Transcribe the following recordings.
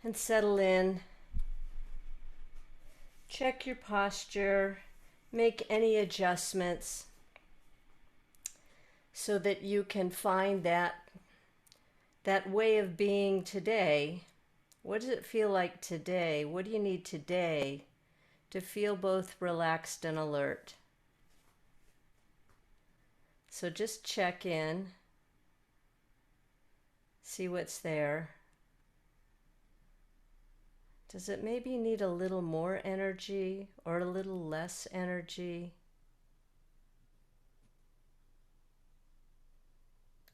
and settle in. Check your posture, make any adjustments so that you can find that way of being today. What does it feel like today? What do you need today to feel both relaxed and alert? So just check in, see what's there. Does it maybe need a little more energy or a little less energy?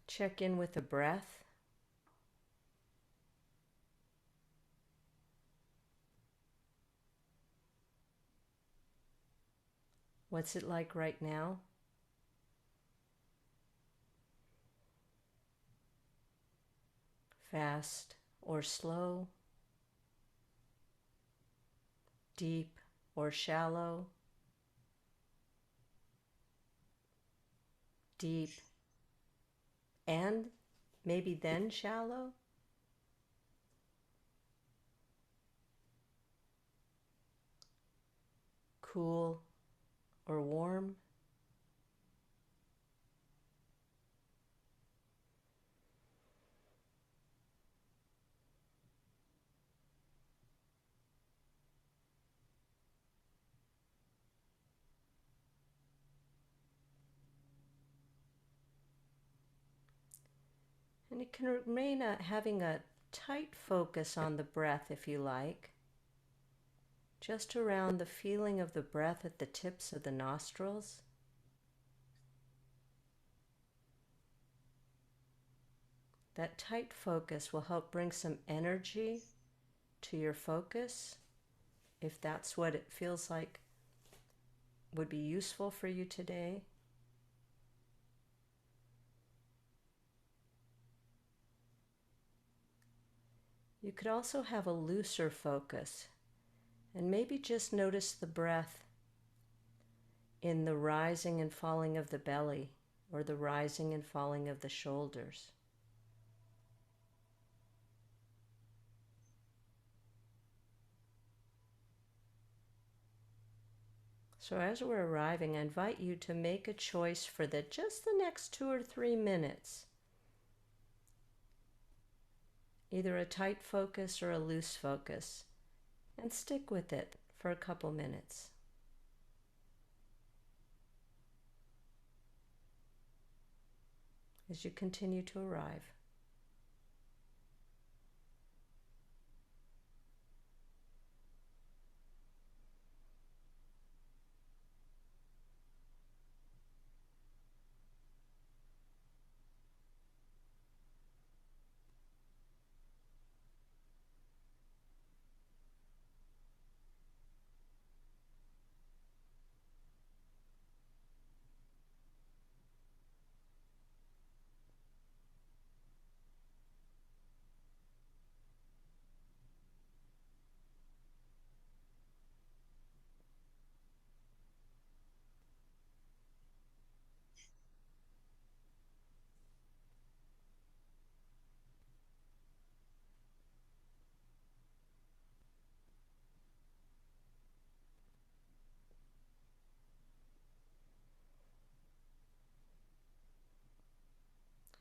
Check in with the breath. What's it like right now? Fast or slow? Deep or shallow? Deep and maybe then shallow? Cool or warm? And you can remain having a tight focus on the breath if you like, just around the feeling of the breath at the tips of the nostrils. That tight focus will help bring some energy to your focus, if that's what it feels like would be useful for you today. You could also have a looser focus and maybe just notice the breath in the rising and falling of the belly or the rising and falling of the shoulders. So as we're arriving, I invite you to make a choice for just the next 2 or 3 minutes. Either a tight focus or a loose focus, and stick with it for a couple minutes. As you continue to arrive.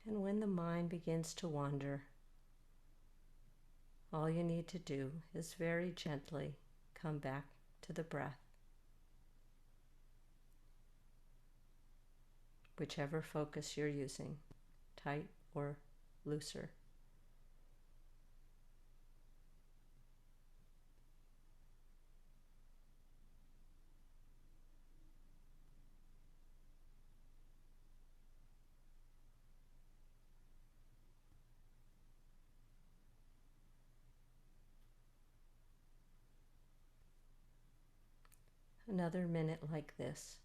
And when the mind begins to wander, all you need to do is very gently come back to the breath, whichever focus you're using, tight or looser. Another minute like this.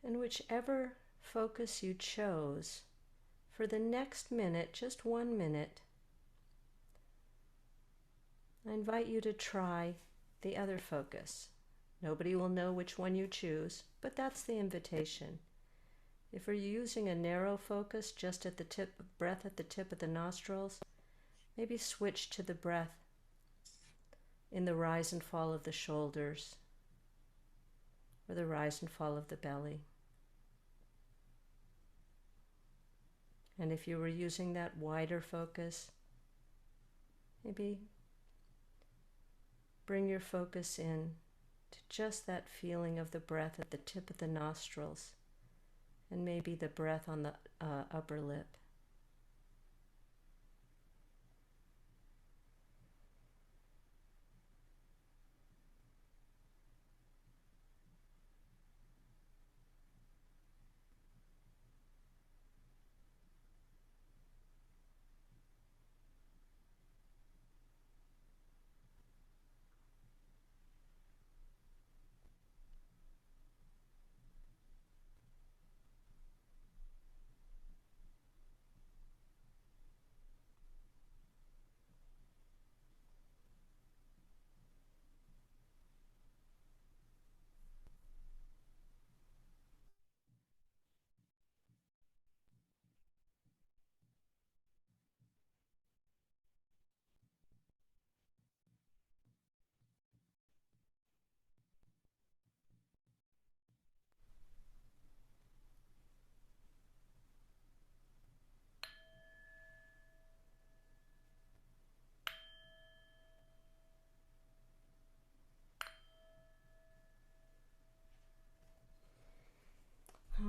And whichever focus you chose, for the next minute, just 1 minute, I invite you to try the other focus. Nobody will know which one you choose, but that's the invitation. If you're using a narrow focus just at the tip, breath at the tip of the nostrils, maybe switch to the breath in the rise and fall of the shoulders or the rise and fall of the belly. And if you were using that wider focus, maybe bring your focus in to just that feeling of the breath at the tip of the nostrils and maybe the breath on the upper lip.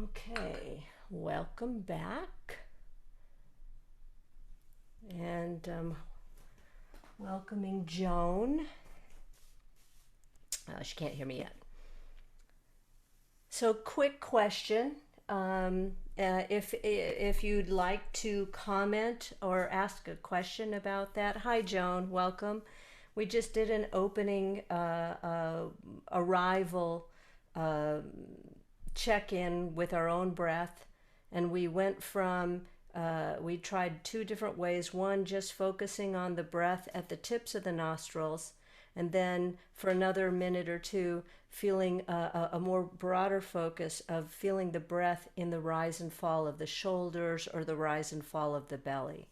Okay, welcome back. And welcoming Joan. She can't hear me yet. So, quick question. If you'd like to comment or ask a question about that, hi Joan, welcome. We just did an opening arrival check-in with our own breath, and we went from we tried two different ways. One, just focusing on the breath at the tips of the nostrils, and then for another minute or two, feeling a more broader focus of feeling the breath in the rise and fall of the shoulders or the rise and fall of the belly.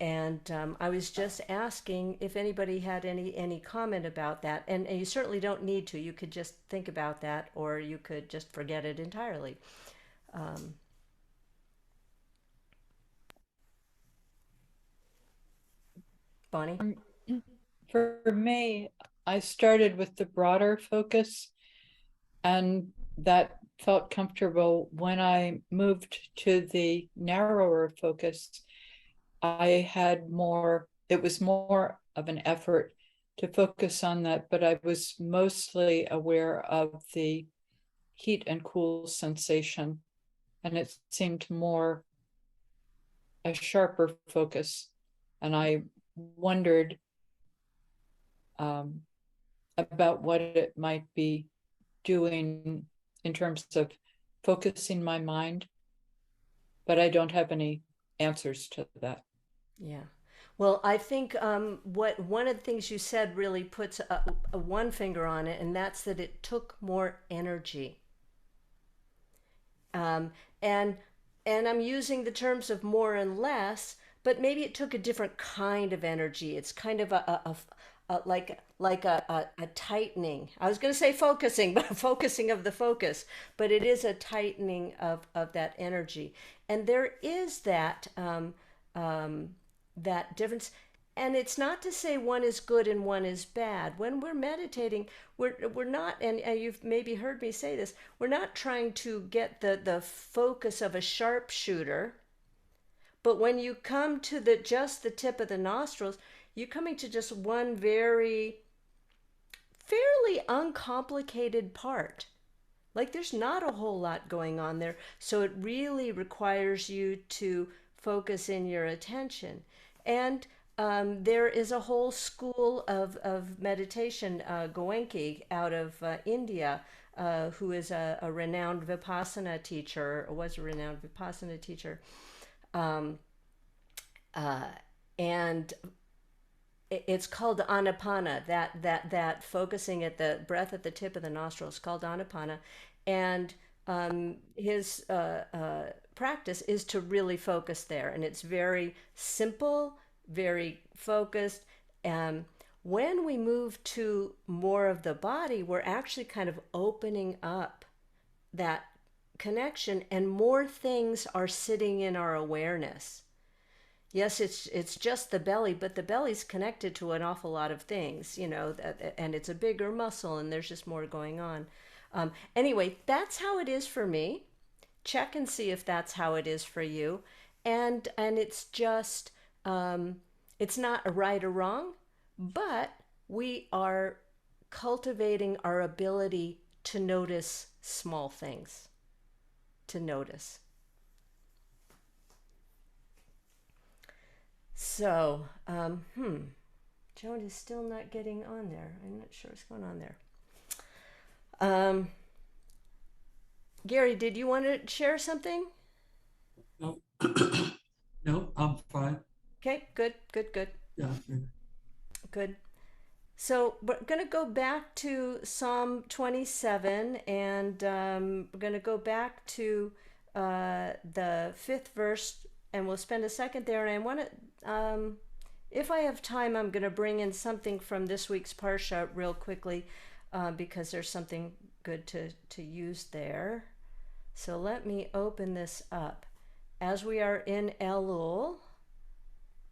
And I was just asking if anybody had any comment about that. And you certainly don't need to. You could just think about that, or you could just forget it entirely. Bonnie? For me, I started with the broader focus, and that felt comfortable. When I moved to the narrower focus, I had more, it was more of an effort to focus on that, but I was mostly aware of the heat and cool sensation, and it seemed more a sharper focus. And I wondered um, about what it might be doing in terms of focusing my mind, but I don't have any answers to that. Yeah. Well, I think what one of the things you said really puts a one finger on it, and that's that it took more energy. Um, and and I'm using the terms of more and less, but maybe it took a different kind of energy. It's kind of a tightening. I was going to say focusing, but focusing of the focus, but it is a tightening of that energy, and there is that difference. And it's not to say one is good and one is bad. When we're meditating, we're not, and you've maybe heard me say this, we're not trying to get the focus of a sharpshooter. But when you come to just the tip of the nostrils, you're coming to just one very fairly uncomplicated part. Like there's not a whole lot going on there. So it really requires you to focus in your attention. And there is a whole school of meditation, Goenki, out of India, who is a renowned Vipassana teacher, or was a renowned Vipassana teacher. Um, and it's called anapana, that focusing at the breath at the tip of the nostrils, called anapana. And his practice is to really focus there, and it's very simple, very focused. When we move to more of the body, we're actually kind of opening up that connection, and more things are sitting in our awareness. Yes, it's just the belly, but the belly's connected to an awful lot of things, and it's a bigger muscle, and there's just more going on. Anyway, that's how it is for me. Check and see if that's how it is for you, and it's just it's not a right or wrong, but we are cultivating our ability to notice small things, to notice. So, Joan is still not getting on there. I'm not sure what's going on there. Gary, did you want to share something? No, no, I'm fine. Okay, good, good, good, Yeah. good. So we're going to go back to Psalm 27, and we're going to go back to the fifth verse, and we'll spend a second there. And I want to, if I have time, I'm going to bring in something from this week's Parsha real quickly, because there's something good to use there. So let me open this up. As we are in Elul,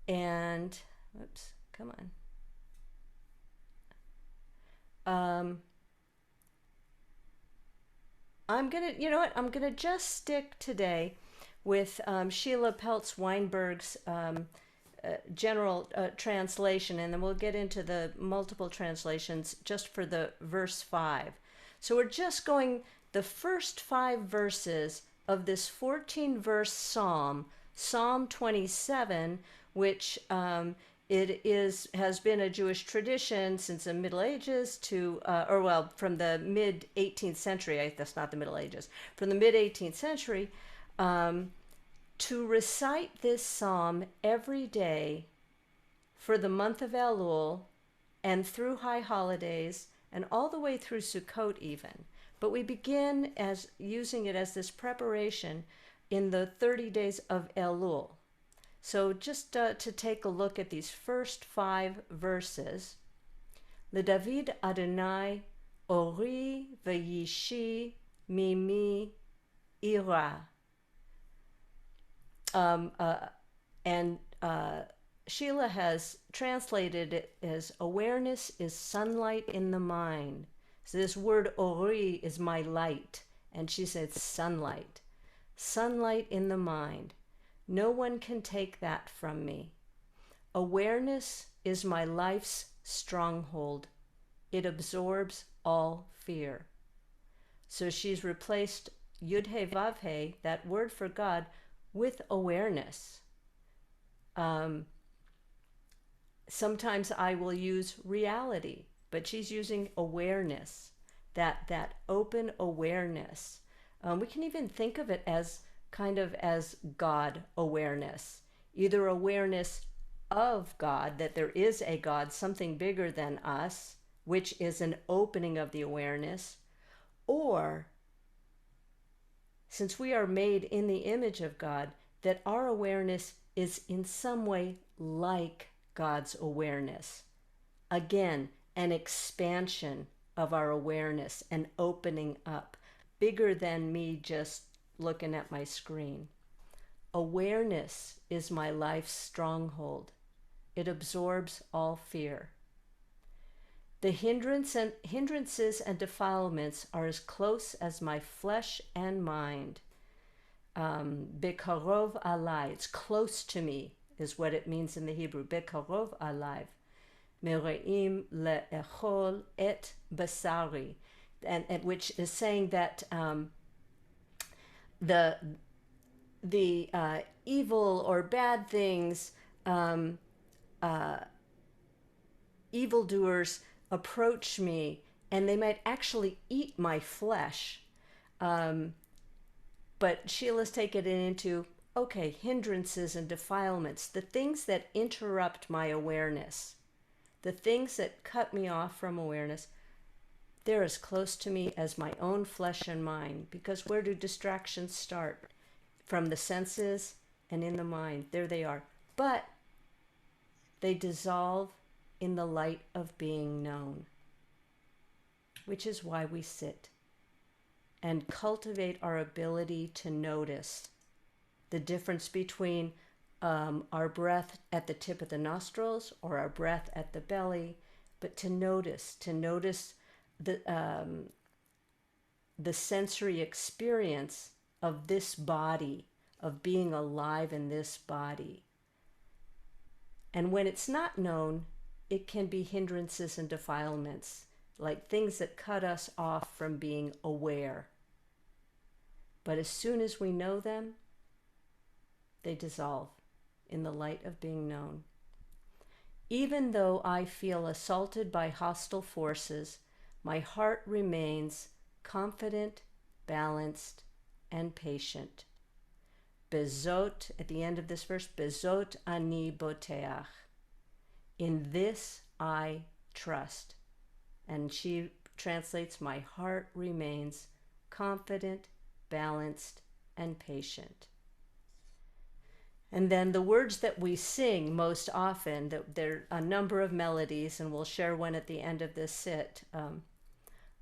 and, oops, come on. I'm gonna, you know what? I'm gonna just stick today with Sheila Peltz Weinberg's general translation, and then we'll get into the multiple translations just for the verse 5. So we're just going the first 5 verses of this 14-verse psalm, Psalm 27, which has been a Jewish tradition since the Middle Ages from the mid 18th century. That's not the Middle Ages. From the mid 18th century, to recite this psalm every day for the month of Elul and through high holidays and all the way through Sukkot even. But we begin as using it as this preparation in the 30 days of Elul. So just to take a look at these first 5 verses. LeDavid Adonai ori v'yishi mimi ira. And Sheila has translated it as awareness is sunlight in the mind. So this word ori is my light, and she said sunlight. Sunlight in the mind. No one can take that from me. Awareness is my life's stronghold. It absorbs all fear. So she's replaced Yud He Vav He, that word for God, with awareness. Sometimes I will use reality, but she's using awareness, that open awareness. We can even think of it as kind of as God awareness, either awareness of God, that there is a God, something bigger than us, which is an opening of the awareness, or since we are made in the image of God, that our awareness is in some way like God's awareness. Again, an expansion of our awareness, an opening up, bigger than me just looking at my screen. Awareness is my life's stronghold. It absorbs all fear. The hindrances and defilements are as close as my flesh and mind. Bekarov alai, it's close to me, is what it means in the Hebrew. Bekarov alai. Mereim le'echol et basari. And which is saying that the evil or bad things, evildoers approach me and they might actually eat my flesh. But Sheila's taken it into, okay, hindrances and defilements, the things that interrupt my awareness, the things that cut me off from awareness, they're as close to me as my own flesh and mind, because where do distractions start? From the senses and in the mind. There they are. But they dissolve in the light of being known, which is why we sit and cultivate our ability to notice the difference between our breath at the tip of the nostrils or our breath at the belly, but to notice the sensory experience of this body, of being alive in this body. And when it's not known, it can be hindrances and defilements, like things that cut us off from being aware. But as soon as we know them, they dissolve in the light of being known. Even though I feel assaulted by hostile forces, my heart remains confident, balanced, and patient. Bezot, at the end of this verse, Bezot ani boteach. In this I trust. And she translates, my heart remains confident, balanced, and patient. And then the words that we sing most often, there are a number of melodies, and we'll share one at the end of this sit.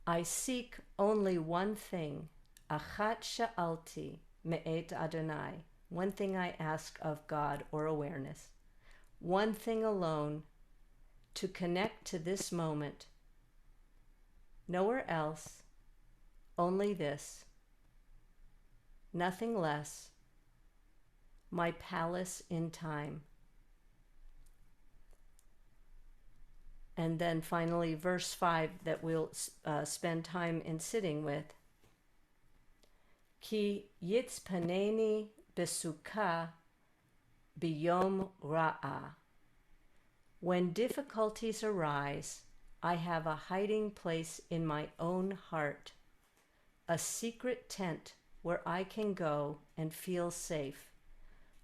I seek only one thing, achat sha'alti me'et Adonai. One thing I ask of God or awareness. One thing alone, to connect to this moment. Nowhere else, only this. Nothing less. My palace in time. And then finally, verse 5 that we'll spend time in sitting with. Ki yitzpaneni besukkah biyom ra'ah. When difficulties arise, I have a hiding place in my own heart, a secret tent where I can go and feel safe,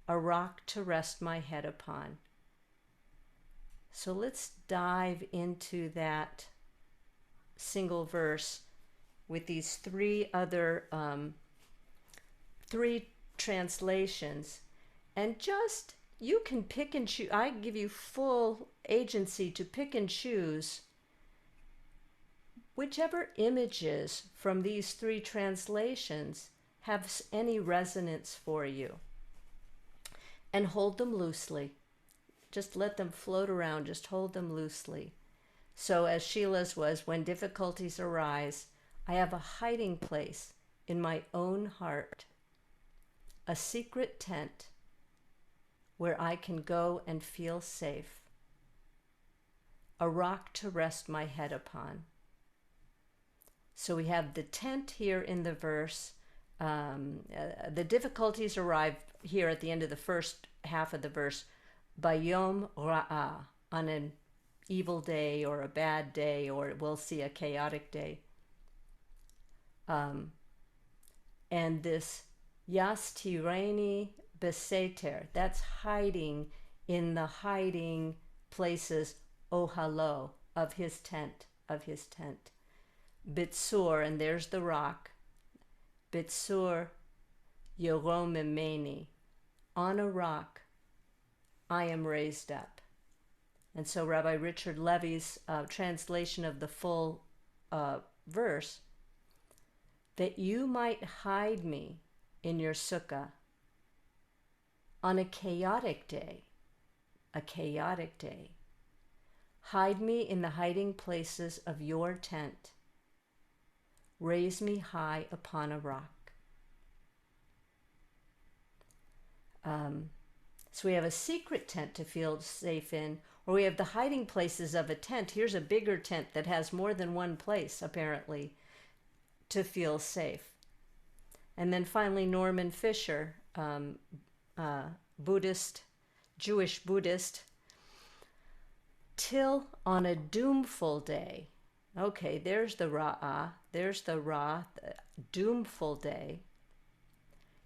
a rock to rest my head upon. So let's dive into that single verse with these three translations. And just, you can pick and choose. I give you full agency to pick and choose whichever images from these three translations have any resonance for you. And hold them loosely. Just let them float around, just hold them loosely. So as Sheila's was, when difficulties arise, I have a hiding place in my own heart, a secret tent where I can go and feel safe, a rock to rest my head upon. So we have the tent here in the verse. The difficulties arrive here at the end of the first half of the verse, Bayom Ra'ah, on an evil day or a bad day, or we'll see a chaotic day. And this Yastireni Beseter, that's hiding in the hiding places, Ohalo, of his tent, Bitsur, and there's the rock, Bitsur Yoromimeni, on a rock I am raised up. And so Rabbi Richard Levy's translation of the full verse, that you might hide me in your sukkah on a chaotic day, hide me in the hiding places of your tent, raise me high upon a rock. So we have a secret tent to feel safe in, or we have the hiding places of a tent. Here's a bigger tent that has more than one place, apparently, to feel safe. And then finally, Norman Fisher, Jewish Buddhist, till on a doomful day, Okay, there's the Ra'ah, there's the Ra, the doomful day.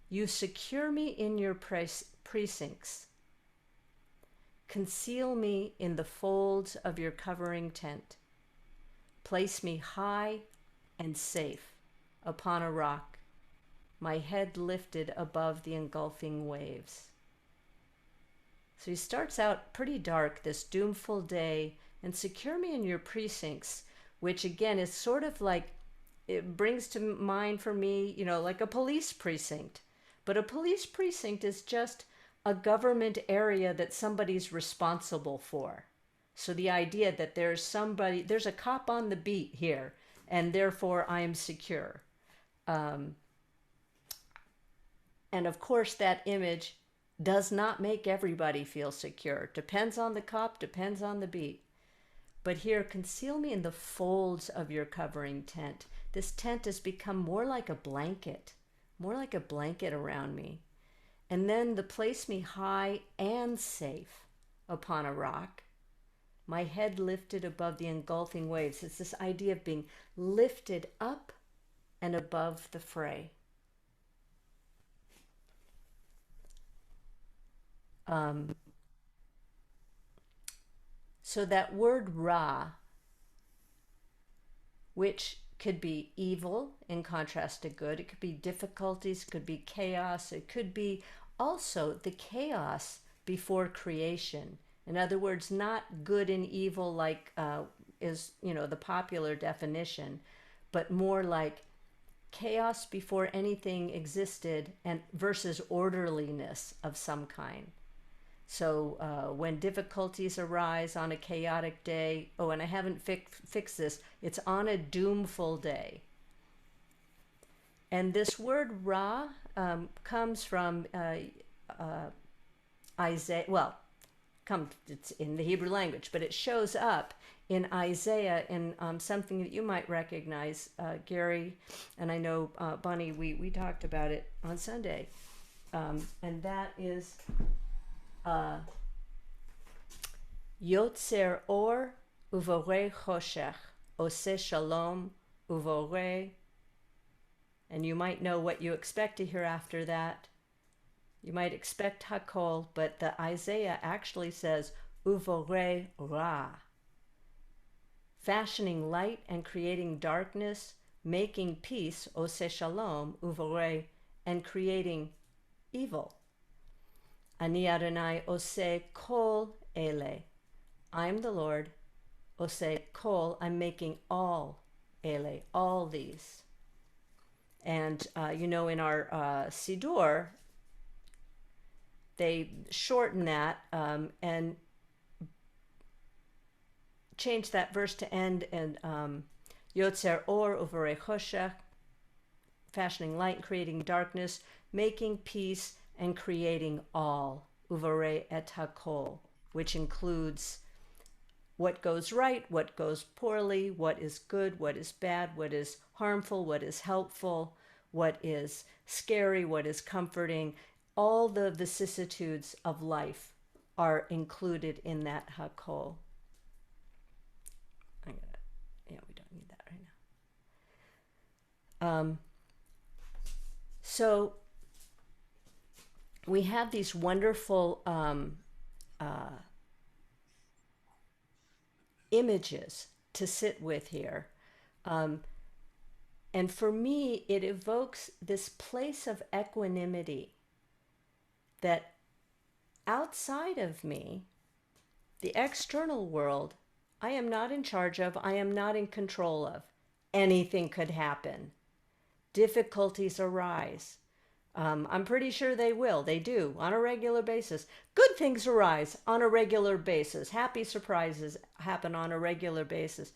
You secure me in your precincts. Conceal me in the folds of your covering tent. Place me high and safe upon a rock, my head lifted above the engulfing waves. So he starts out pretty dark, this doomful day, and secure me in your precincts, which again is sort of like, it brings to mind for me, you know, like a police precinct. But a police precinct is just a government area that somebody's responsible for. So the idea that there's somebody, there's a cop on the beat here, and therefore I am secure. And of course, that image does not make everybody feel secure. Depends on the cop, depends on the beat. But here, conceal me in the folds of your covering tent. This tent has become more like a blanket around me. And then place me high and safe upon a rock, my head lifted above the engulfing waves. It's this idea of being lifted up and above the fray. So that word Ra, which could be evil in contrast to good, it could be difficulties, it could be chaos, it could be also the chaos before creation. In other words, not good and evil like is, you know, the popular definition, but more like chaos before anything existed and versus orderliness of some kind. So when difficulties arise on a chaotic day, oh, and I haven't fixed this, it's on a doomful day. And this word Ra comes from Isaiah, well, it's in the Hebrew language, but it shows up in Isaiah in something that you might recognize, Gary, and I know, Bonnie, we talked about it on Sunday. And that is Yotzer or uvorei choshech, oseh shalom uvorei. And you might know what you expect to hear after that. You might expect hakol, but the Isaiah actually says uvorei ra. Fashioning light and creating darkness, making peace, oseh shalom uvorei, and creating evil. Ani Adonai oseh kol ele. I'm the Lord. Oseh kol, I'm making all ele, all these. And you know, in our Siddur, they shorten that and change that verse to end and Yotzer or uvorei choshech, fashioning light and creating darkness, making peace and creating all, uvorei et hakol, which includes what goes right, what goes poorly, what is good, what is bad, what is harmful, what is helpful, what is scary, what is comforting. All the vicissitudes of life are included in that hakol. Yeah, we don't need that right now. So we have these wonderful images to sit with here. And for me, it evokes this place of equanimity that outside of me, the external world, I am not in charge of, I am not in control of. Anything could happen. Difficulties arise. I'm pretty sure they will. They do on a regular basis. Good things arise on a regular basis. Happy surprises happen on a regular basis.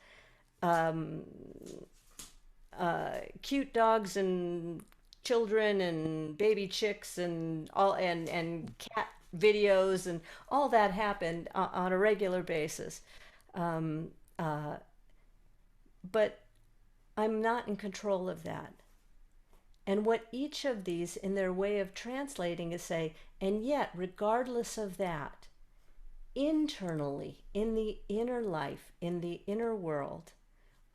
Cute dogs and children and baby chicks and all and cat videos and all that happened on a regular basis. But I'm not in control of that. And what each of these in their way of translating is say, and yet, regardless of that, internally, in the inner life, in the inner world,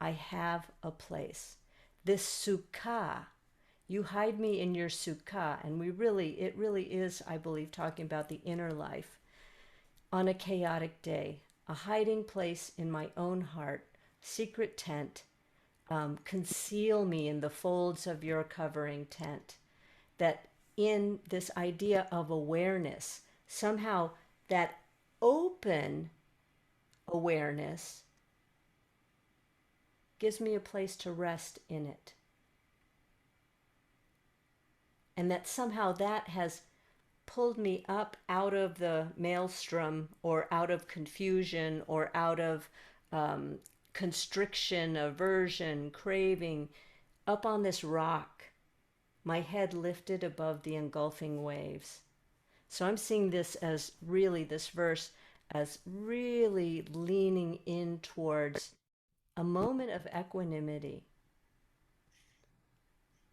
I have a place. This sukkah, you hide me in your sukkah, and it really is, I believe, talking about the inner life on a chaotic day, a hiding place in my own heart, secret tent. Conceal me in the folds of your covering tent. That in this idea of awareness, somehow that open awareness gives me a place to rest in it. And that somehow that has pulled me up out of the maelstrom, or out of confusion, or out of constriction, aversion, craving, up on this rock, my head lifted above the engulfing waves. So I'm seeing this as really, this verse as really leaning in towards a moment of equanimity.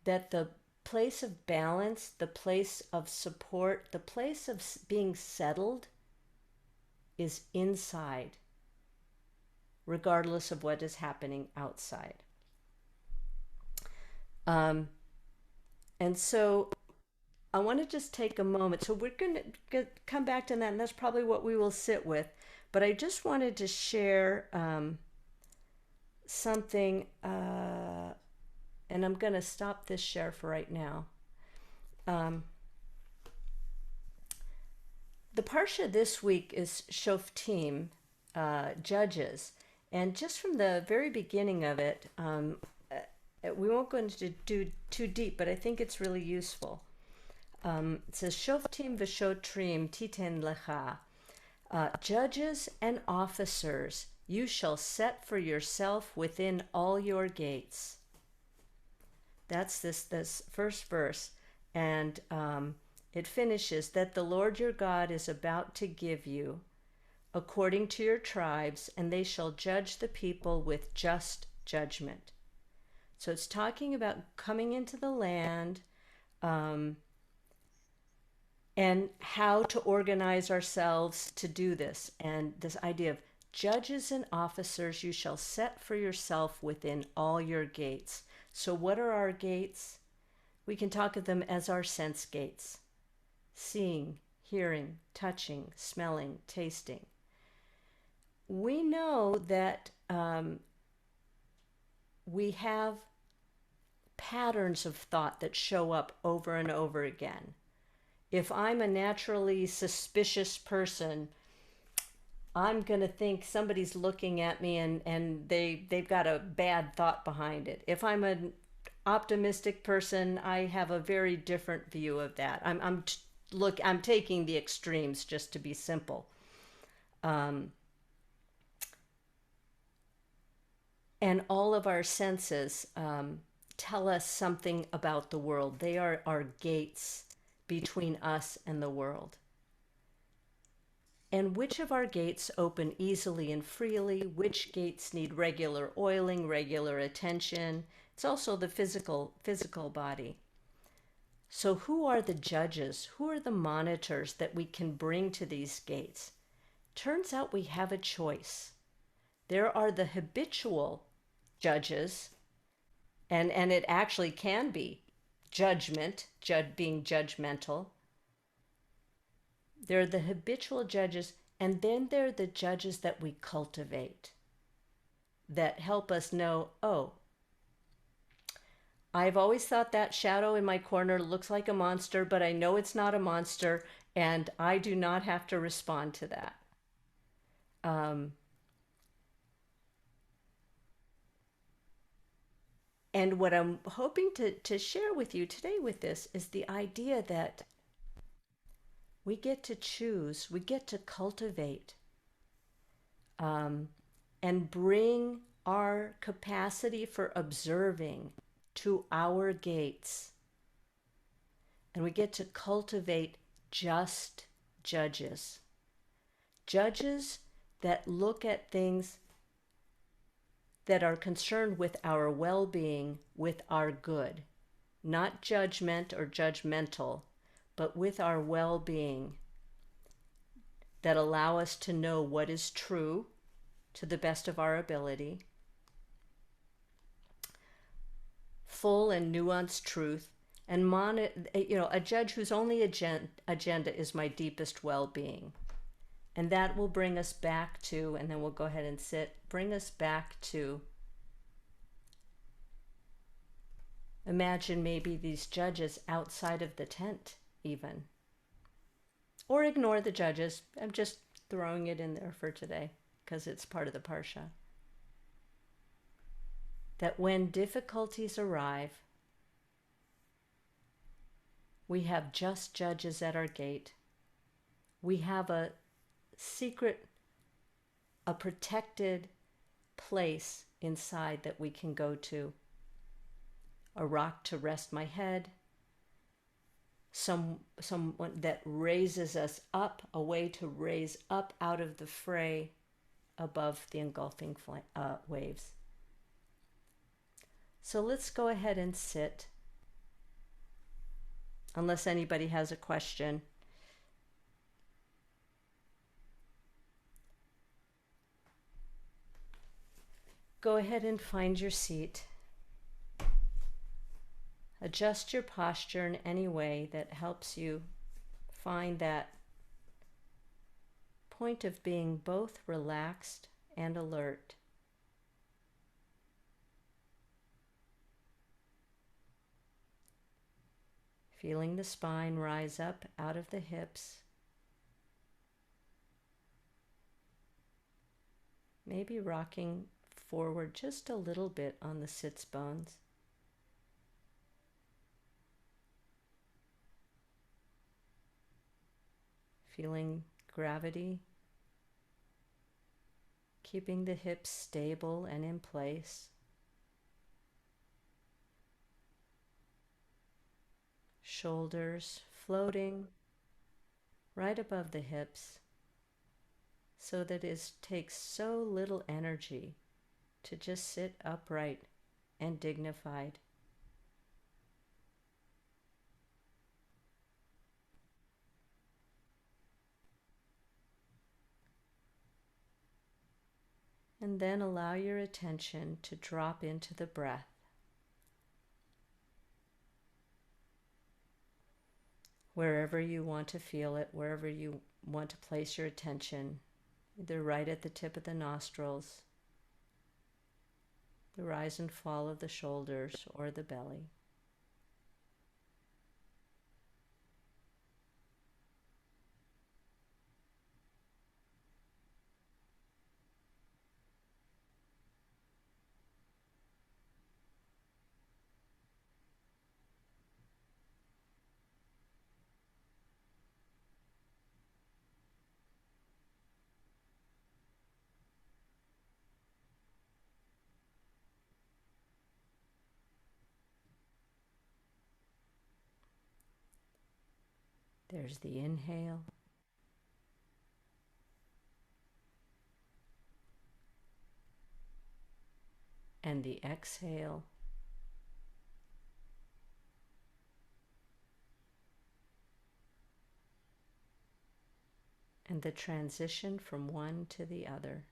That the place of balance, the place of support, the place of being settled is inside, regardless of what is happening outside. And so I want to just take a moment. So we're going to come back to that, and that's probably what we will sit with. But I just wanted to share something, and I'm going to stop this share for right now. The parsha this week is Shoftim, Judges. And just from the very beginning of it, we won't go into do too deep, but I think it's really useful. It says, Shoftim v'shotrim titen lecha. Judges and officers you shall set for yourself within all your gates. That's this first verse. And it finishes that the Lord your God is about to give you according to your tribes, and they shall judge the people with just judgment. So it's talking about coming into the land, and how to organize ourselves to do this. And this idea of judges and officers you shall set for yourself within all your gates. So what are our gates? We can talk of them as our sense gates. Seeing, hearing, touching, smelling, tasting. We know that we have patterns of thought that show up over and over again. If I'm a naturally suspicious person, I'm going to think somebody's looking at me and they've got a bad thought behind it. If I'm an optimistic person, I have a very different view of that. I'm taking the extremes just to be simple. And all of our senses tell us something about the world. They are our gates between us and the world. And which of our gates open easily and freely? Which gates need regular oiling, regular attention? It's also the physical body. So who are the judges? Who are the monitors that we can bring to these gates? Turns out we have a choice. There are the habitual judges, and it actually can be judgment, being judgmental. There are the habitual judges, and then there are the judges that we cultivate that help us know, oh, I've always thought that shadow in my corner looks like a monster, but I know it's not a monster, and I do not have to respond to that. And what I'm hoping to share with you today with this is the idea that we get to choose, we get to cultivate, and bring our capacity for observing to our gates. And we get to cultivate just judges. Judges that look at things that are concerned with our well-being, with our good. Not judgment or judgmental, but with our well-being, that allow us to know what is true to the best of our ability, full and nuanced truth, and a judge whose only agenda is my deepest well-being. And that will bring us back to, and then we'll go ahead and sit, bring us back to, imagine maybe these judges outside of the tent even. Or ignore the judges. I'm just throwing it in there for today because it's part of the Parsha. That when difficulties arrive, we have just judges at our gate. We have a secret, a protected place inside that we can go to. A rock to rest my head, someone that raises us up, a way to raise up out of the fray above the engulfing waves. So let's go ahead and sit, unless anybody has a question. Go ahead and find your seat. Adjust your posture in any way that helps you find that point of being both relaxed and alert. Feeling the spine rise up out of the hips. Maybe rocking forward just a little bit on the sits bones. Feeling gravity, keeping the hips stable and in place. Shoulders floating right above the hips so that it takes so little energy to just sit upright and dignified. And then allow your attention to drop into the breath. Wherever you want to feel it, wherever you want to place your attention, either right at the tip of the nostrils, the rise and fall of the shoulders, or the belly. There's the inhale. And the exhale. And the transition from one to the other.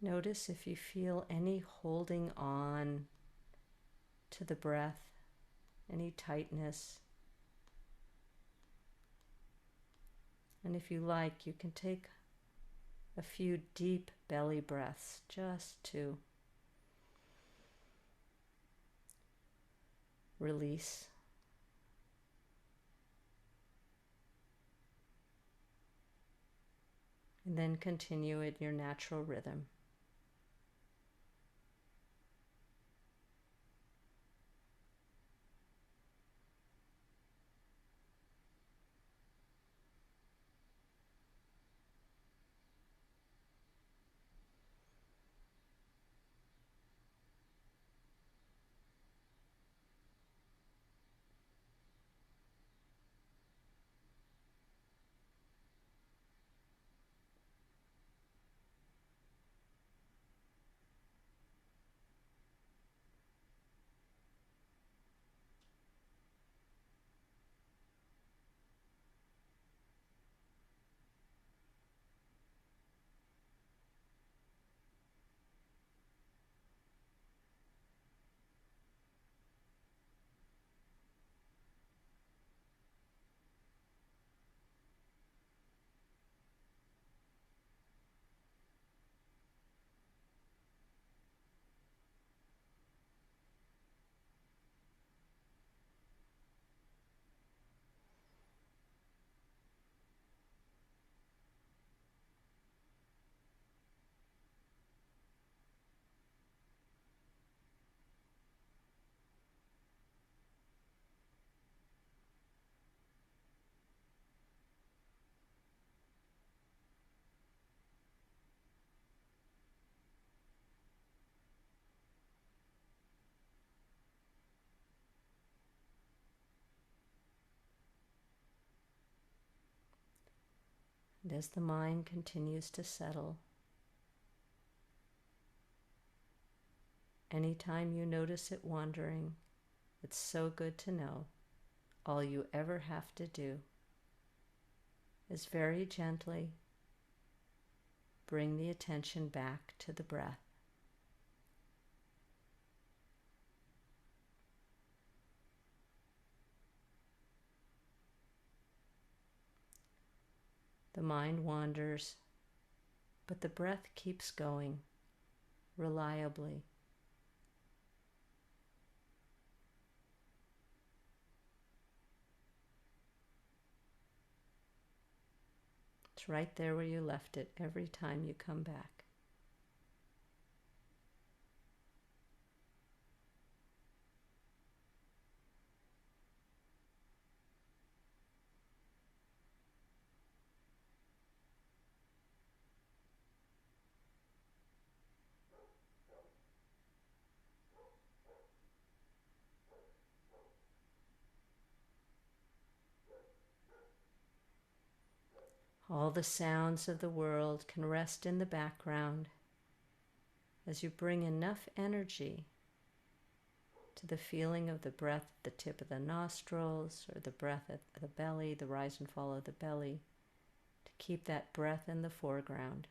Notice if you feel any holding on to the breath, any tightness. And if you like, you can take a few deep belly breaths just to release. And then continue in your natural rhythm. And as the mind continues to settle, anytime you notice it wandering, it's so good to know all you ever have to do is very gently bring the attention back to the breath. The mind wanders, but the breath keeps going reliably. It's right there where you left it every time you come back. All the sounds of the world can rest in the background as you bring enough energy to the feeling of the breath at the tip of the nostrils or the breath at the belly, the rise and fall of the belly, to keep that breath in the foreground.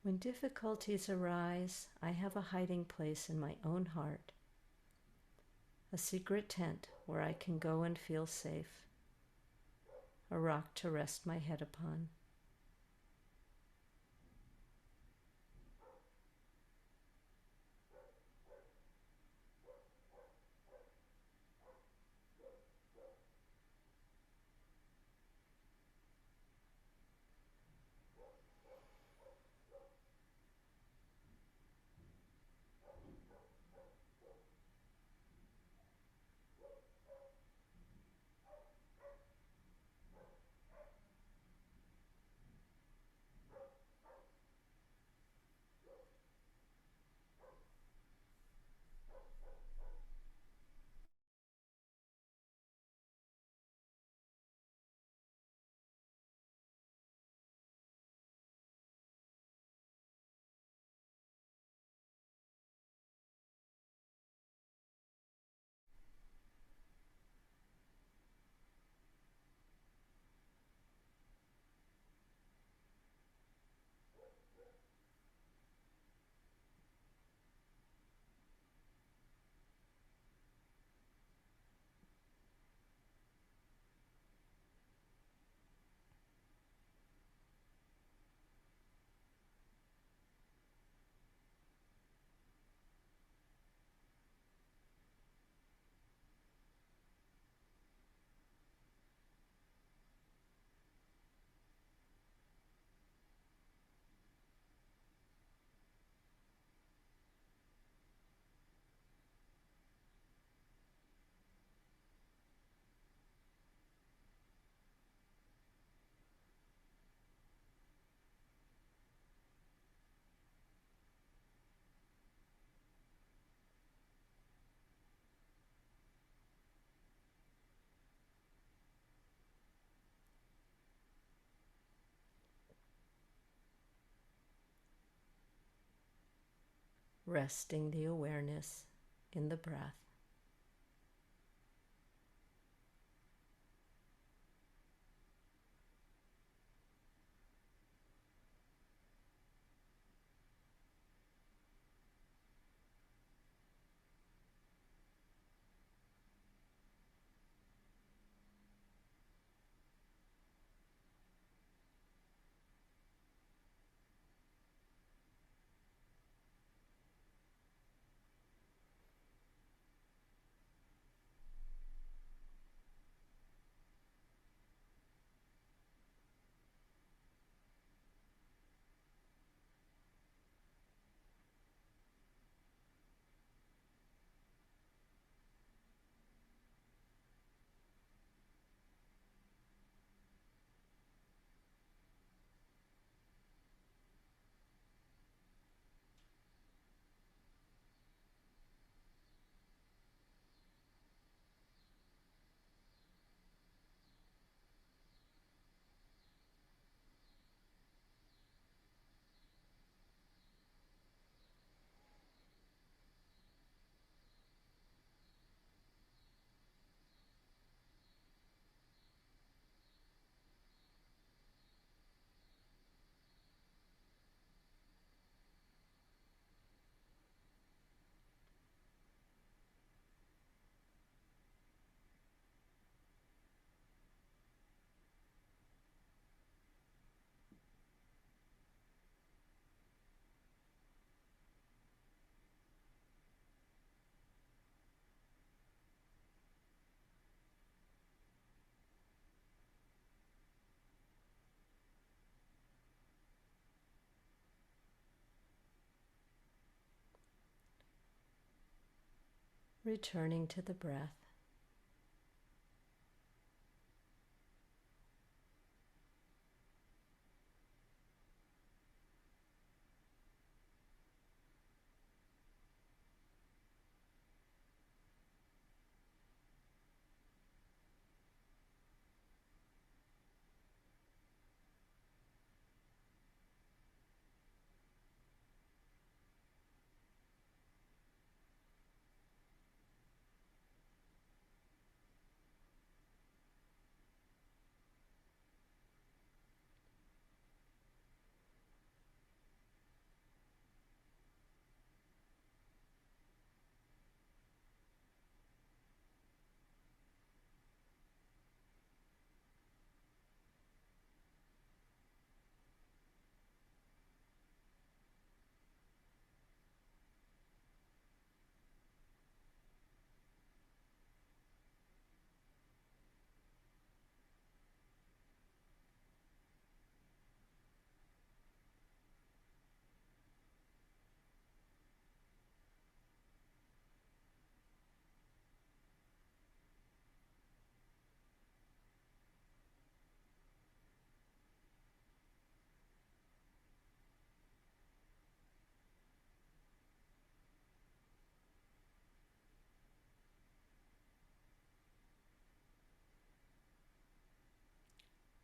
When difficulties arise, I have a hiding place in my own heart, a secret tent where I can go and feel safe, a rock to rest my head upon. resting the awareness in the breath. Returning to the breath.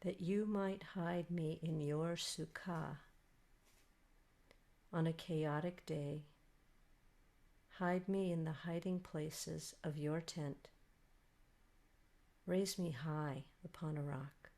That you might hide me in your sukkah on a chaotic day. Hide me in the hiding places of your tent. Raise me high upon a rock.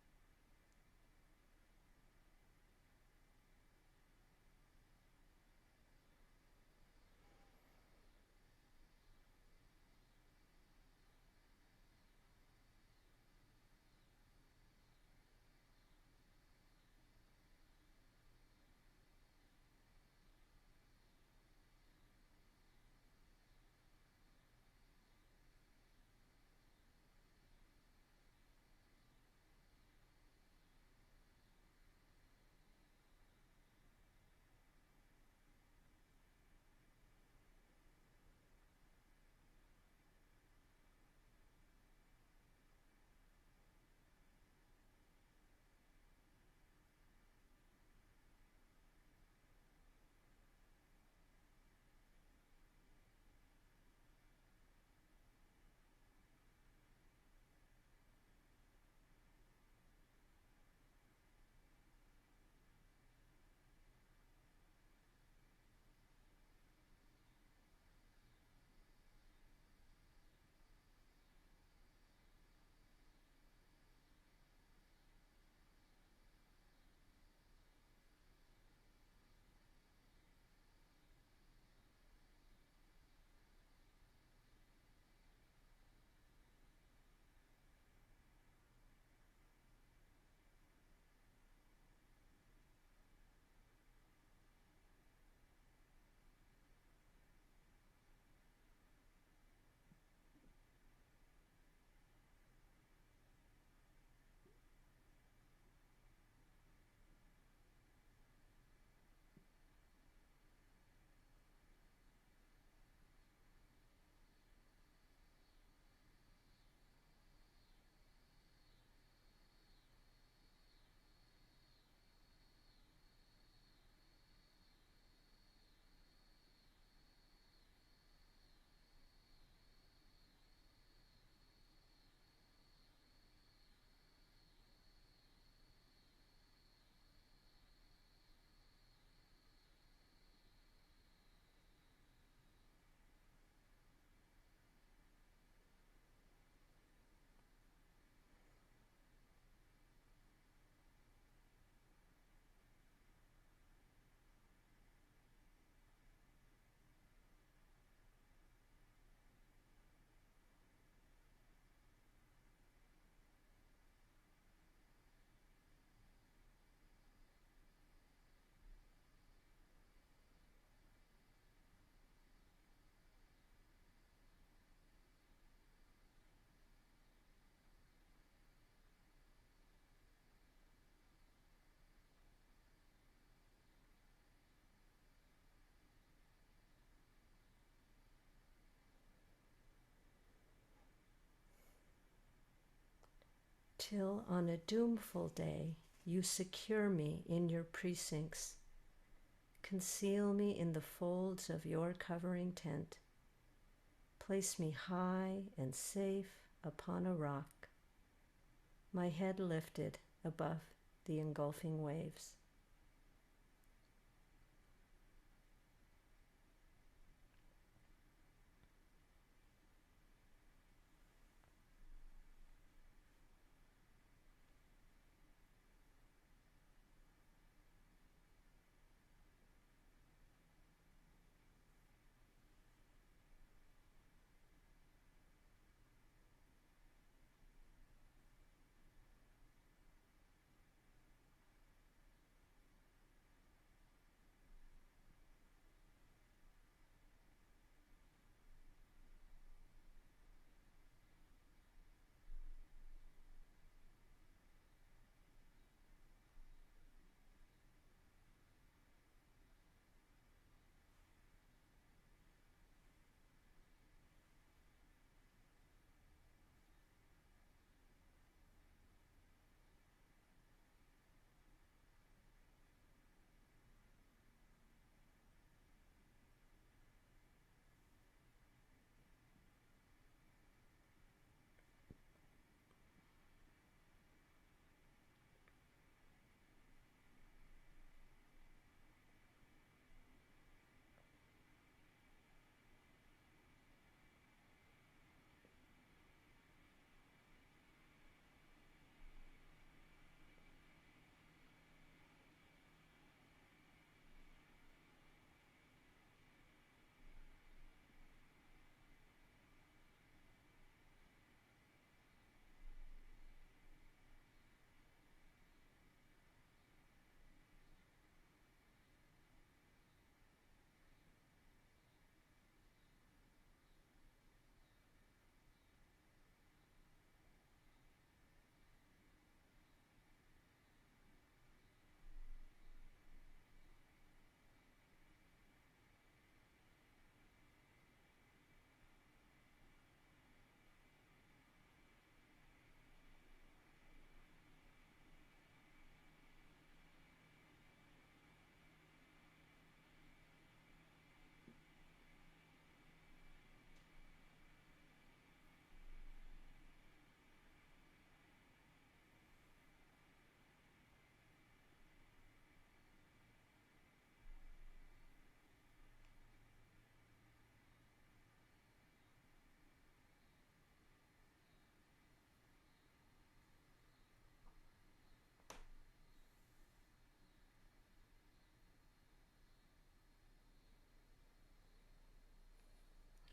till on a doomful day you secure me in your precincts, conceal me in the folds of your covering tent, place me high and safe upon a rock, my head lifted above the engulfing waves.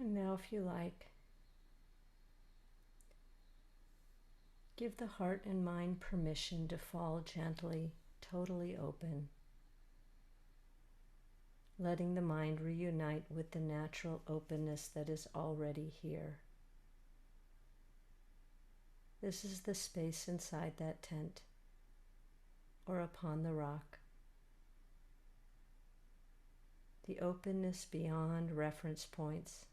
And now, if you like, give the heart and mind permission to fall gently, totally open, letting the mind reunite with the natural openness that is already here. This is the space inside that tent or upon the rock. The openness beyond reference points.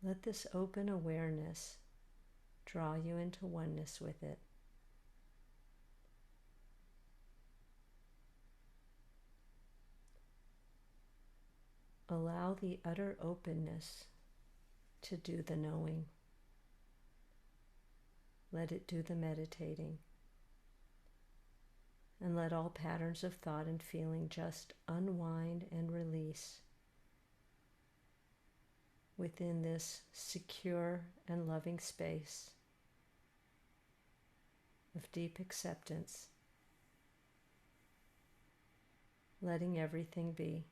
Let this open awareness draw you into oneness with it. Allow the utter openness to do the knowing. Let it do the meditating. And let all patterns of thought and feeling just unwind and release within this secure and loving space of deep acceptance, letting everything be.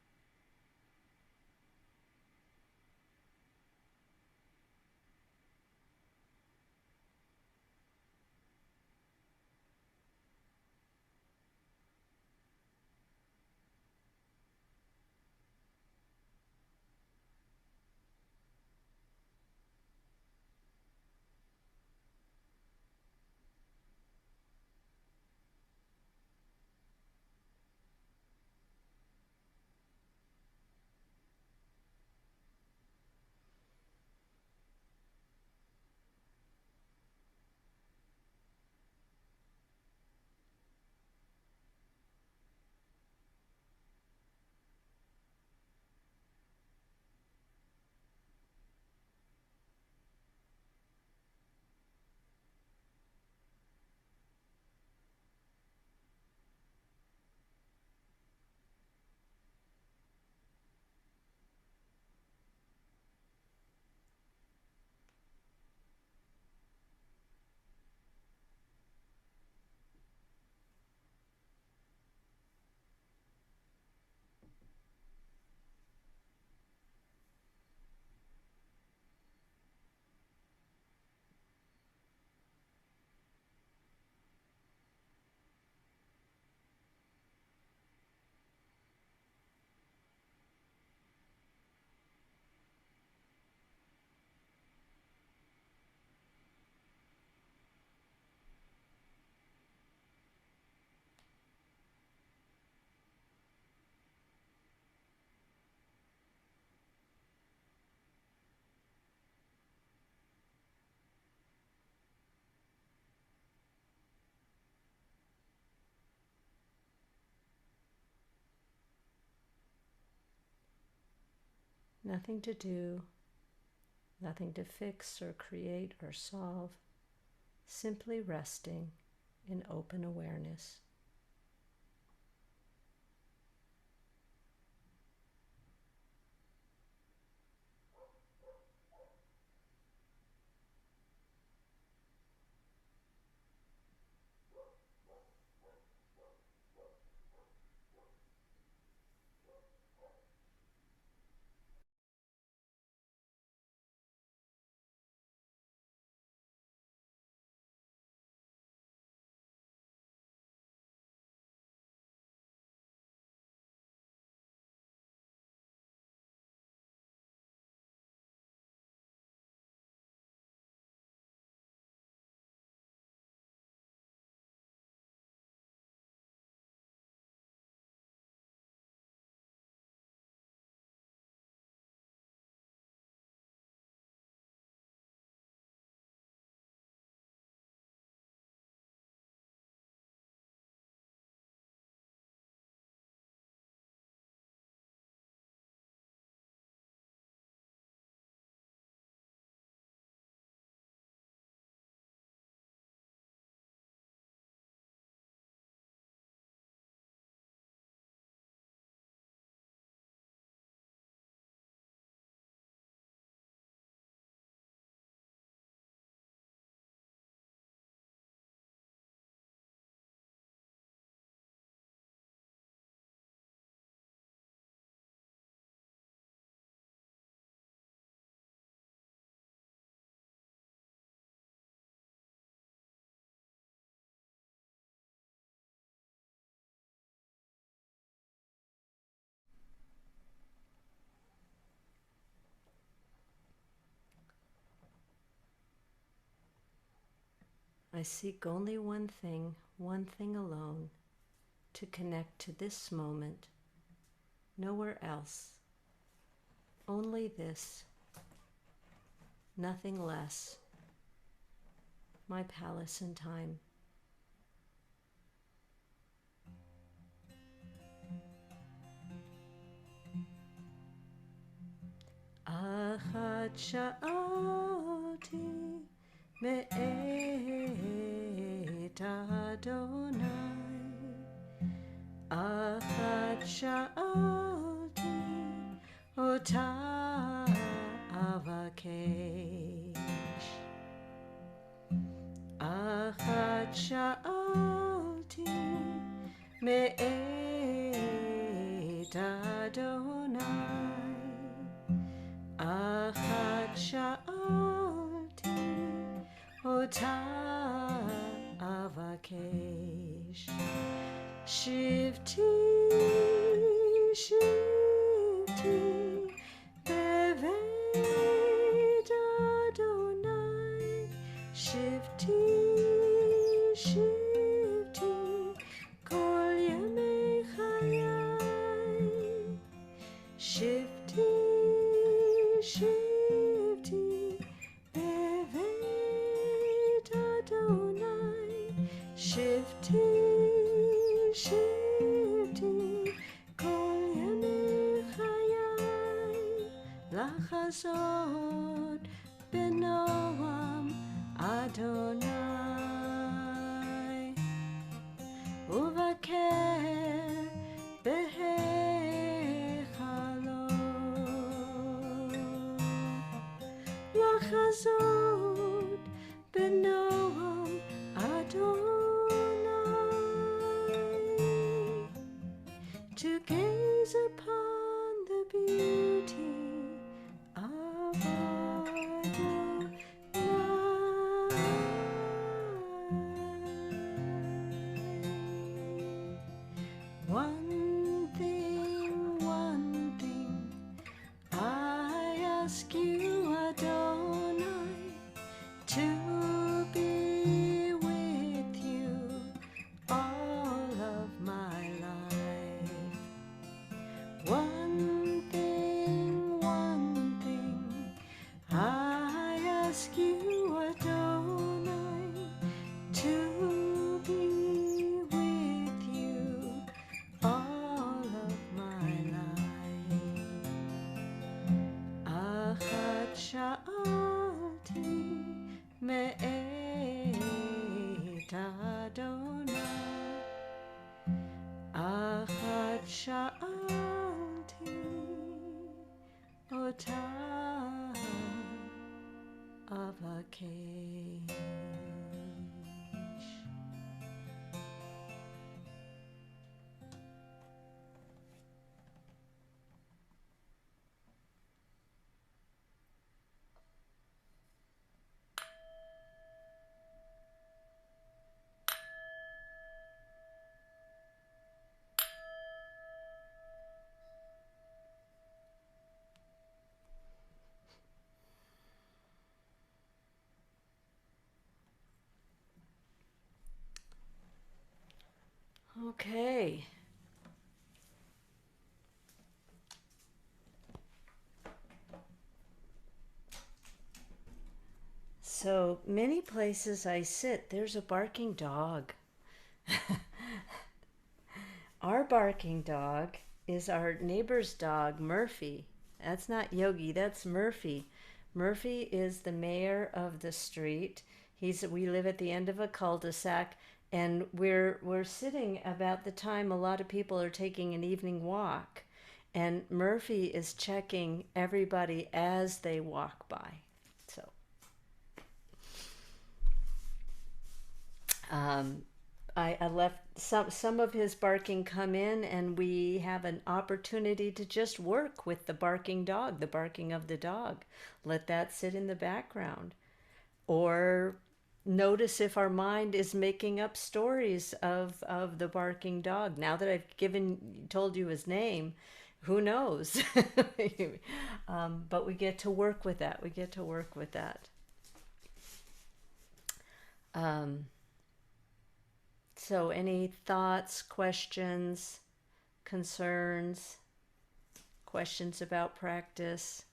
Nothing to do, nothing to fix or create or solve, simply resting in open awareness. I seek only one thing alone, to connect to this moment, nowhere else. Only this, nothing less. My palace in time. Achat sha'ati me'et Adonai. Achat sha'ati ota avakesh. Achat sha'ati me'et Adonai. Achat sha'ati ota avakesh. Shivti, shivti, bevet Adonai. Shivti, shivti, kol yemei chayai. Shivti, shivti, bevet Adonai. Shivti, shivti, kol yemei chayai. Lachazot benoam Adonai. Uvaker behechalot. Lachazot benoam Adonai. To gaze upon the beauty of Adonai. One thing, I ask you, Adonai, to be with you all of my life. Shanti, O time of a cage. Okay. So many places I sit, there's a barking dog. Our barking dog is our neighbor's dog, Murphy. That's not Yogi, that's Murphy. Murphy is the mayor of the street. We live at the end of a cul-de-sac, and we're sitting about the time a lot of people are taking an evening walk. And Murphy is checking everybody as they walk by. So I let some of his barking come in, and we have an opportunity to just work with the barking dog, the barking of the dog. Let that sit in the background. Or notice if our mind is making up stories of the barking dog. Now that I've told you his name, who knows? But we get to work with that. We get to work with that. So any thoughts, questions, concerns, questions about practice?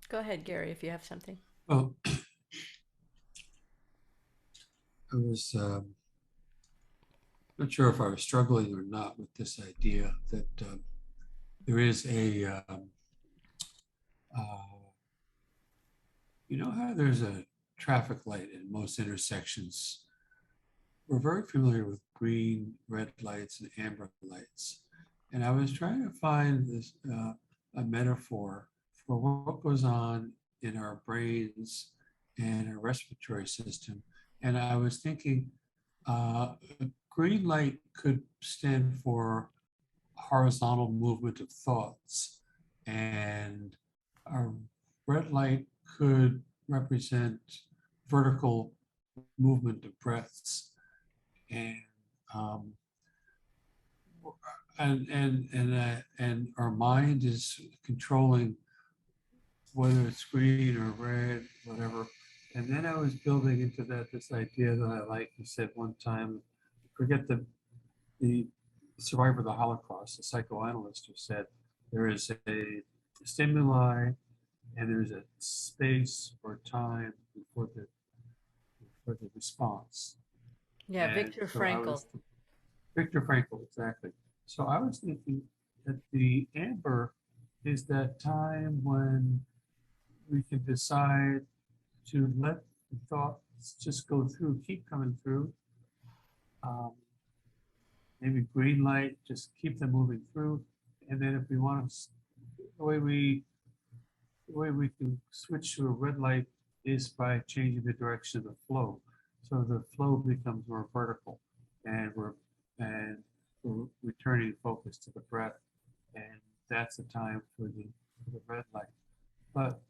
Go ahead, Gary, if you have something. Well, I was not sure if I was struggling or not with this idea that there is you know how there's a traffic light in most intersections. We're very familiar with green, red lights, and amber lights. And I was trying to find this a metaphor for what goes on in our brains and our respiratory system. And I was thinking green light could stand for horizontal movement of thoughts, and a red light could represent vertical movement of breaths. And um, and our mind is controlling whether it's green or red, whatever. And then I was building into that this idea that I like. You said one time, forget the survivor of the Holocaust, the psychoanalyst, who said there is a stimuli and there's a space or time for the response. Yeah, And Viktor so I was Frankl. Viktor Frankl, exactly. So I was thinking that the amber is that time when we can decide to let the thoughts just go through, keep coming through. Um, Maybe green light, just keep them moving through. And then if we want to, the way we can switch to a red light is by changing the direction of the flow. So the flow becomes more vertical, and and we're returning focus to the breath, and that's the time for the red light. But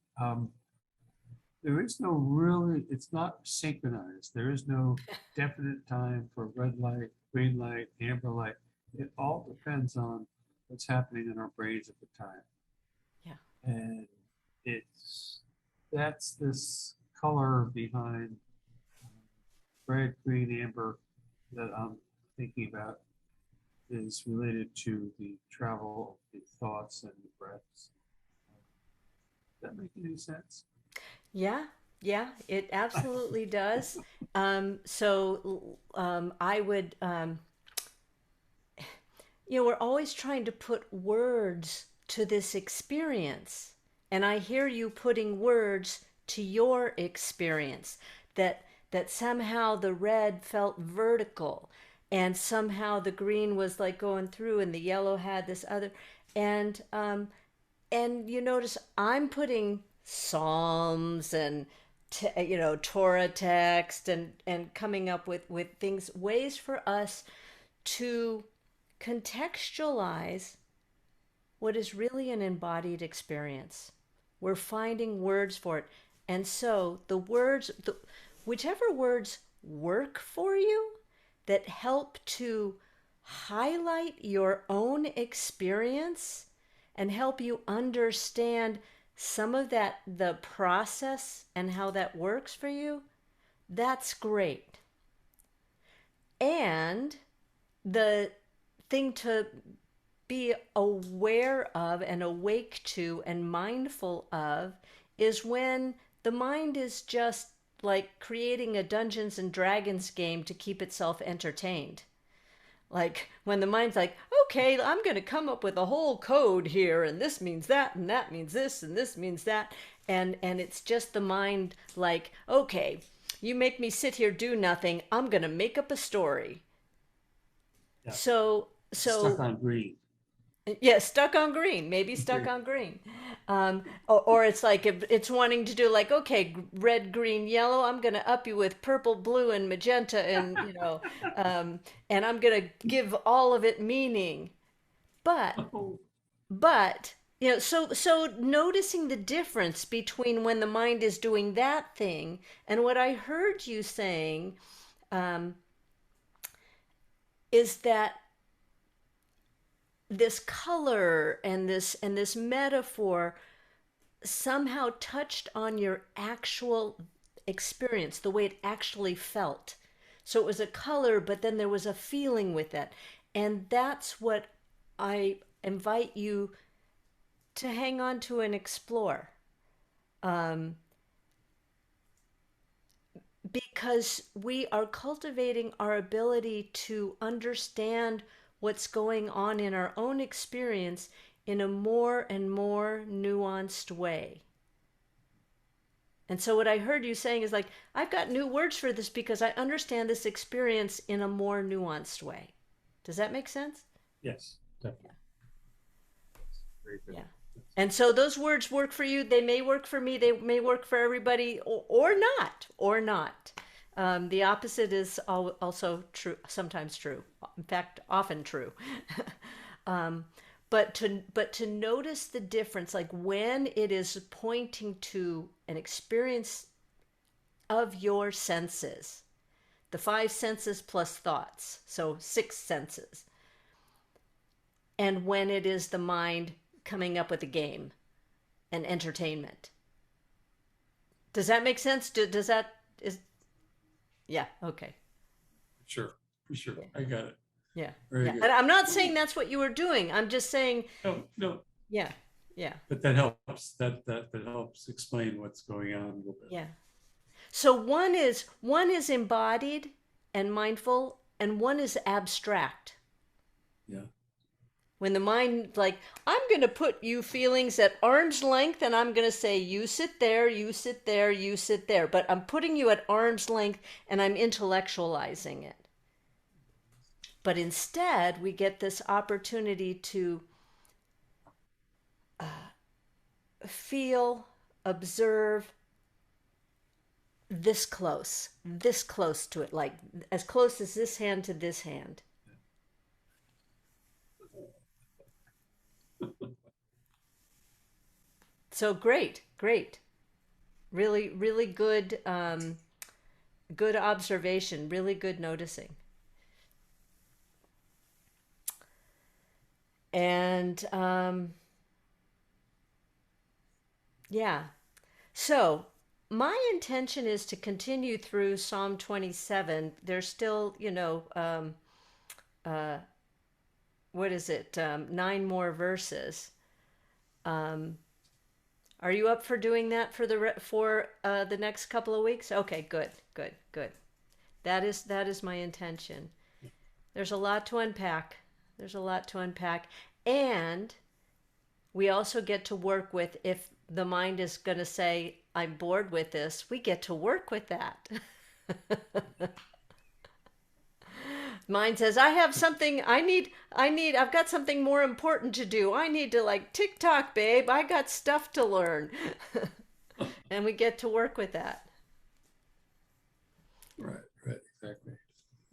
there is no really, it's not synchronized. There is no definite time for red light, green light, amber light. It all depends on what's happening in our brains at the time. Yeah. And that's this color behind red, green, amber that I'm thinking about is related to the travel of the thoughts and the breaths. Does that make any sense? Yeah, yeah, it absolutely does. I would, we're always trying to put words to this experience. And I hear you putting words to your experience, that somehow the red felt vertical, and somehow the green was like going through, and the yellow had this other, and you notice I'm putting psalms and Torah text, and coming up with things, ways for us to contextualize what is really an embodied experience. We're finding words for it. And so the words, whichever words work for you, that help to highlight your own experience and help you understand some of that, the process and how that works for you, that's great. And the thing to be aware of and awake to and mindful of is when the mind is just like creating a Dungeons and Dragons game to keep itself entertained. Like when the mind's like, okay, I'm going to come up with a whole code here, and this means that, and that means this, and this means that. And it's just the mind like, okay, you make me sit here, do nothing. I'm going to make up a story. Yeah. So Stuck on green. yeah, stuck on green, maybe stuck on green. Or it's like, if it's wanting to do like, okay, red, green, yellow, I'm going to up you with purple, blue, and magenta, and, and I'm going to give all of it meaning. But, Oh, so noticing the difference between when the mind is doing that thing and what I heard you saying, is that this color and this metaphor somehow touched on your actual experience, the way it actually felt. So it was a color, but then there was a feeling with it. And that's what I invite you to hang on to and explore. Because we are cultivating our ability to understand what's going on in our own experience in a more and more nuanced way. And so what I heard you saying is like, I've got new words for this because I understand this experience in a more nuanced way. Does that make sense? yes, definitely. Very good. Yeah. And so those words work for you. They may work for me. They may work for everybody, or not, or not. The opposite is also true, sometimes true. In fact, often true. But to notice the difference, like when it is pointing to an experience of your senses, the 5 senses plus thoughts, so 6 senses, and when it is the mind coming up with a game and entertainment. Does that make sense? Does that is yeah, okay. Sure, for sure. I got it. Yeah. Very Yeah. good. And I'm not saying that's what you were doing. I'm just saying, No, yeah. Yeah. but that helps. That helps explain what's going on a little bit. Yeah. So one is embodied and mindful, and one is abstract. Yeah. When the mind, like, I'm going to put you feelings at arm's length, and I'm going to say, you sit there, you sit there, you sit there. But I'm putting you at arm's length, and I'm intellectualizing it. But instead, we get this opportunity to feel, observe this close to it, like as close as this hand to this hand. So great. Really, really good, good observation, really good noticing. And yeah, so my intention is to continue through Psalm 27. There's still, what is it? 9 more verses. Are you up for doing that for the next couple of weeks? Okay, good. That is my intention. There's a lot to unpack. There's a lot to unpack. And we also get to work with, if the mind is going to say, I'm bored with this, we get to work with that. Mind says, I have something I've got something more important to do. I need to like TikTok, babe. I got stuff to learn. And we get to work with that. Right, exactly.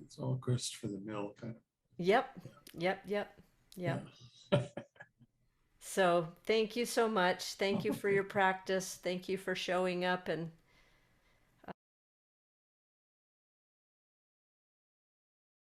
It's all grist for the mill kind of. Yep. Yeah. So thank you so much. Thank you for your practice. Thank you for showing up and